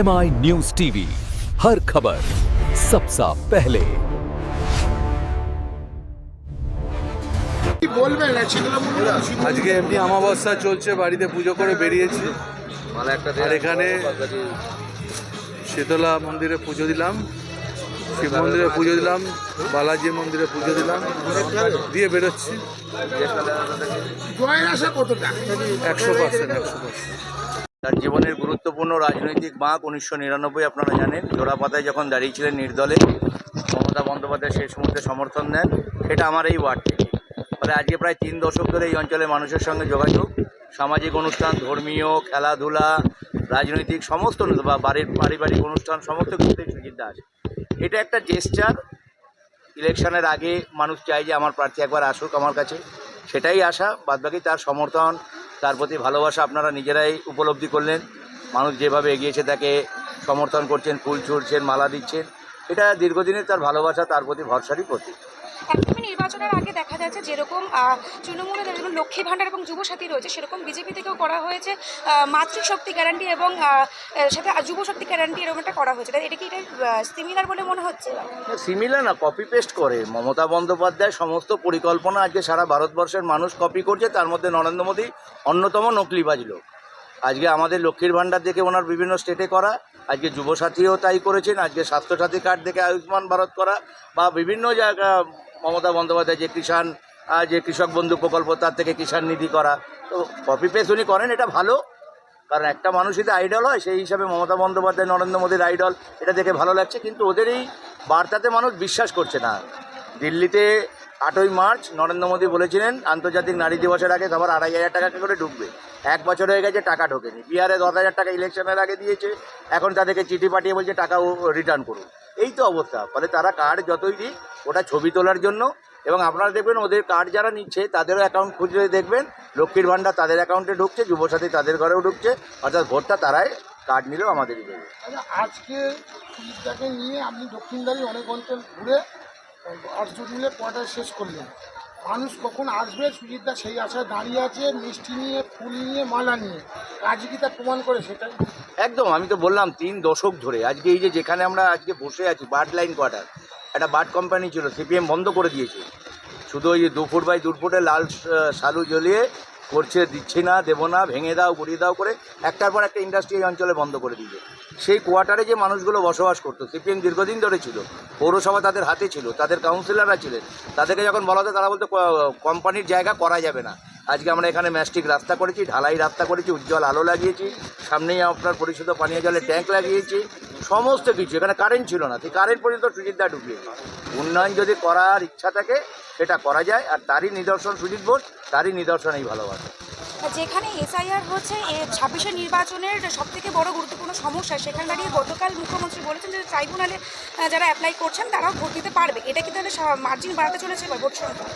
MI news TV, हर खबर सबसे पहले। আজকে এমনি অমাবস্যা চলছে, বাড়িতে পুজো করে বেরিয়েছি। আর এখানে শীতলা মন্দিরে পুজো দিলাম, শিব মন্দিরে পুজো দিলাম, বালাজি মন্দিরে পুজো দিলাম, দিয়ে বেরোচ্ছি। 100%। তার জীবনের গুরুত্বপূর্ণ রাজনৈতিক বাঁক 1999 আপনারা জানেন, জোড়াপাতায় যখন দাঁড়িয়েছিলেন নির্দলে, মমতা বন্দ্যোপাধ্যায় শেষ মুহূর্তে সমর্থন দেন। সেটা আমার এই ওয়ার্ড থেকে। ফলে আজকে প্রায় 3 দশক ধরে এই অঞ্চলের মানুষের সঙ্গে যোগাযোগ, সামাজিক অনুষ্ঠান, ধর্মীয়, খেলাধুলা, রাজনৈতিক সমস্ত বা বাড়ির পারিবারিক অনুষ্ঠান সমস্ত কিছুতেই সুচিন্তা আছে। এটা একটা জেস্চার। ইলেকশনের আগে মানুষ চায় যে আমার প্রার্থী একবার আসুক আমার কাছে, সেটাই আশা। বাদবাকি তার সমর্থন, তার প্রতি ভালোবাসা আপনারা নিজেরাই উপলব্ধি করলেন। মানুষ যেভাবে এগিয়েছে তাকে সমর্থন করছেন, ফুল ছুঁড়ছেন, মালা দিচ্ছেন। এটা দীর্ঘদিনের তার ভালোবাসা, তার প্রতি ভরসারই প্রতীক। একদমই নির্বাচনের আগে দেখা যাচ্ছে যেরকম তৃণমূলে যেরকম লক্ষ্মী ভাণ্ডার এবং যুবসাথী রয়েছে, সেরকম বিজেপি থেকেও করা হয়েছে মাতৃশক্তি গ্যারান্টি এবং সাথে যুবশক্তি গ্যারান্টি, এরকম একটা করা হয়েছে। এটা কি এটা সিমিলার বলে মনে হচ্ছে? সিমিলার না, কপি পেস্ট করে। মমতা বন্দ্যোপাধ্যায় সমস্ত পরিকল্পনা আজকে সারা ভারতবর্ষের মানুষ কপি করছে, তার মধ্যে নরেন্দ্র মোদী অন্যতম নকলিবাজ লোক। আজকে আমাদের লক্ষ্মীর ভাণ্ডার দেখে ওনার বিভিন্ন স্টেটে করা, আজকে যুবসাথীও তাই করেছেন, আজকে স্বাস্থ্যসাথী কার্ড দেখে আয়ুষ্মান ভারত করা, বা বিভিন্ন জায়গা মমতা বন্দ্যোপাধ্যায় যে কৃষক বন্ধু প্রকল্প, তার থেকে কিষাণ নিধি করা। তো কপি পেস্ট উনি করেন, এটা ভালো। কারণ একটা মানুষ যদি আইডল হয়, সেই হিসাবে মমতা বন্দ্যোপাধ্যায় নরেন্দ্র মোদীর আইডল, এটা দেখে ভালো লাগছে। কিন্তু ওদের এই বার্তাতে মানুষ বিশ্বাস করছে না। দিল্লিতে 8ই মার্চ নরেন্দ্র মোদী বলেছিলেন আন্তর্জাতিক নারী দিবসের আগে সবার 2,500 টাকা করে ঢুকবে। 1 বছর হয়ে গেছে, টাকা ঢোকেনি। বিহারে 10,000 টাকা ইলেকশনের আগে দিয়েছে, এখন তাদেরকে চিঠি পাঠিয়ে বলছে টাকা রিটার্ন করুন। এই তো অবস্থা। ফলে তারা কার্ড যতই দিক, ওটা ছবি তোলার জন্য। এবং আপনারা দেখবেন ওদের কার্ড যারা নিচ্ছে তাদেরও অ্যাকাউন্ট খুঁজে দেখবেন, লক্ষ্মীর ভাণ্ডার তাদের অ্যাকাউন্টে ঢুকছে, যুবসাথী তাদের ঘরেও ঢুকছে। অর্থাৎ ভোটটা তারাই কার্ড নিলেও আমাদেরই দেবে। আজকে সুজিতদাকে নিয়ে আপনি দক্ষিণদারি অনেক অঞ্চল ঘুরে 8 জন মিলে কোয়ার্টার শেষ করলেন। মানুষ কখন আসবে সুজিতদা সেই আশায় দাঁড়িয়ে আছে, মিষ্টি নিয়ে, ফুল নিয়ে, মালা নিয়ে। আজকে কি তা প্রমাণ করে সেটাই? একদম। আমি তো বললাম 3 দশক ধরে আজকে এই যেখানে আমরা আজকে বসে আছি, বার্ড লাইন কোয়ার্টার, একটা বার্ড কোম্পানি ছিল, সিপিএম বন্ধ করে দিয়েছে। শুধু ওই 2 ফুট বাই 2 ফুটে লাল শালু জ্বলিয়ে করছে, দিচ্ছি না, দেবো না, ভেঙে দাও, গুড়িয়ে দাও করে একটার পর একটা ইন্ডাস্ট্রি এই অঞ্চলে বন্ধ করে দিয়েছে। সেই কোয়ার্টারে যে মানুষগুলো বসবাস করতো, সিপিএম দীর্ঘদিন ধরে ছিল, পৌরসভা তাদের হাতে ছিল, তাদের কাউন্সিলররা ছিলেন। তাদেরকে যখন বলা হতো, তারা বলতো কোম্পানির জায়গা করা যাবে না। আজকে আমরা এখানে ম্যাস্টিক রাস্তা করেছি, ঢালাই রাস্তা করেছি, উজ্জ্বল আলো লাগিয়েছি, সামনেই আপনার পরিশুদ্ধ পানীয় জলের ট্যাঙ্ক লাগিয়েছি, সমস্ত কিছু। এখানে কারেন্ট ছিল না, সেই কারেন্ট পর্যন্ত সুজিতদা ঢুকিয়েছে। উন্নয়ন যদি করার ইচ্ছা থাকে সেটা করা যায়, আর তারই নিদর্শন সুজিত বোস, তারই নিদর্শন এই ভালোবাসা। যেখানে এসআইআর হচ্ছে 26 নির্বাচনের সবথেকে বড় গুরুত্বপূর্ণ সমস্যা, সেখানে দাঁড়িয়ে গতকাল মুখ্যমন্ত্রী বলেছেন যে ট্রাইব্যুনালে যারা অ্যাপ্লাই করছেন তারাও ভোট দিতে পারবে। এটা কি তাহলে মার্জিন বাড়াতে চলেছে এবার ভোট সংখ্যা?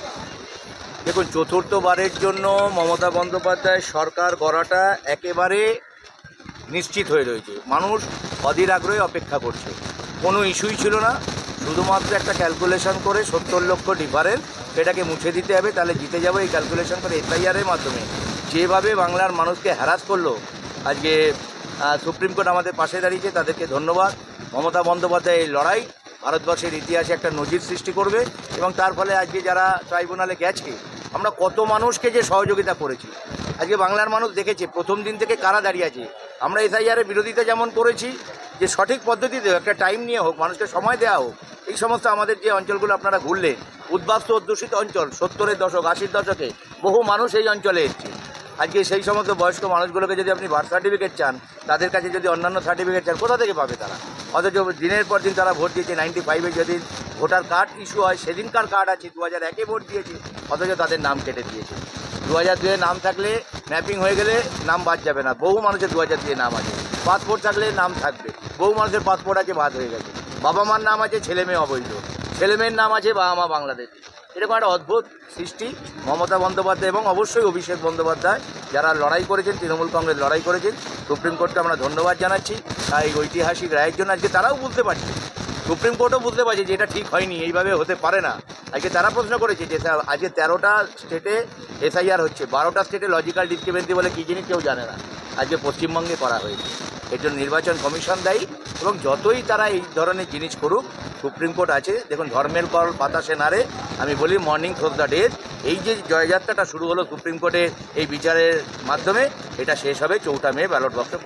দেখুন, চতুর্থবারের জন্য মমতা বন্দ্যোপাধ্যায় সরকার গড়াটা একেবারে নিশ্চিত হয়ে রয়েছে। মানুষ অধীর আগ্রহে অপেক্ষা করছে। কোনো ইস্যুই ছিল না, শুধুমাত্র একটা ক্যালকুলেশন করে 70 লক্ষ ডিফারেন্স, সেটাকে মুছে দিতে হবে, তাহলে জিতে যাবো। এই ক্যালকুলেশন করে এসআইআরের মাধ্যমে যেভাবে বাংলার মানুষকে হ্যারাস করলো, আজকে সুপ্রিম কোর্ট আমাদের পাশে দাঁড়িয়েছে, তাদেরকে ধন্যবাদ। মমতা বন্দ্যোপাধ্যায় এই লড়াই ভারতবর্ষের ইতিহাসে একটা নজির সৃষ্টি করবে। এবং তার ফলে আজকে যারা ট্রাইব্যুনালে গেছে, আমরা কত মানুষকে যে সহযোগিতা করেছি, আজকে বাংলার মানুষ দেখেছে প্রথম দিন থেকে কারা দাঁড়িয়ে আছে। আমরা এসআইআরের বিরোধিতা যেমন করেছি, যে সঠিক পদ্ধতিতে একটা টাইম নিয়ে হোক, মানুষকে সময় দেওয়া হোক। এই সমস্ত আমাদের যে অঞ্চলগুলো আপনারা ঘুরলেন, উদ্বাস্তু অধ্যুষিত অঞ্চল, 70-এর দশক 80-র দশকে বহু মানুষ এই অঞ্চলে এসছে। আজকে সেই সমস্ত বয়স্ক মানুষগুলোকে যদি আপনি বার্থ সার্টিফিকেট চান, তাদের কাছে যদি অন্যান্য সার্টিফিকেট চান, কোথা থেকে পাবে তারা? অথচ দিনের পর দিন তারা ভোট দিয়েছে। 95-এ যেদিন ভোটার কার্ড ইস্যু হয়, সেদিনকার কার্ড আছে, 2001-এ ভোট দিয়েছে, অথচ তাদের নাম কেটে দিয়েছে। 2002-এ নাম থাকলে ম্যাপিং হয়ে গেলে নাম বাদ যাবে না। বহু মানুষের 2002-এ নাম আছে। পাসপোর্ট থাকলে নাম থাকবে, বহু মানুষের পাসপোর্ট আছে, বাদ হয়ে গেছে। বাবা মার নাম আছে, ছেলে মেয়ে অবৈধ, ছেলে মেয়ের নাম আছে, বাবা মা বাংলাদেশ। এরকম একটা অদ্ভুত সৃষ্টি মমতা বন্দ্যোপাধ্যায় এবং অবশ্যই অভিষেক বন্দ্যোপাধ্যায়, যারা লড়াই করেছেন, তৃণমূল কংগ্রেস লড়াই করেছেন। সুপ্রিম কোর্টকে আমরা ধন্যবাদ জানাচ্ছি এই ঐতিহাসিক রায়ের জন্য। আজকে তারাও বুঝতে পারছে, সুপ্রিম কোর্টও বুঝতে পারছে যে এটা ঠিক হয়নি, এইভাবে হতে পারে না। আজকে তারা প্রশ্ন করেছে যে আজকে 13টা স্টেটে এসআইআর হচ্ছে, 12টা স্টেটে লজিক্যাল ডিসক্রিপেন্সি বলে কী জিনিস কেউ জানে না, আজকে পশ্চিমবঙ্গে করা হয়েছে। এর জন্য নির্বাচন কমিশন দায়ী। এবং যতই তারা এই ধরনের জিনিস করুক, সুপ্রিম কোর্ট আছে। দেখুন, ধর্মের কল বাতাসে নাড়ে। আমি বলি মর্নিং থ্রোজ দ্য ডে। এই যে জয়যাত্রাটা শুরু হলো সুপ্রিম কোর্টের এই বিচারের মাধ্যমে, এটা শেষ হবে 4 মে ব্যালট বক্সে।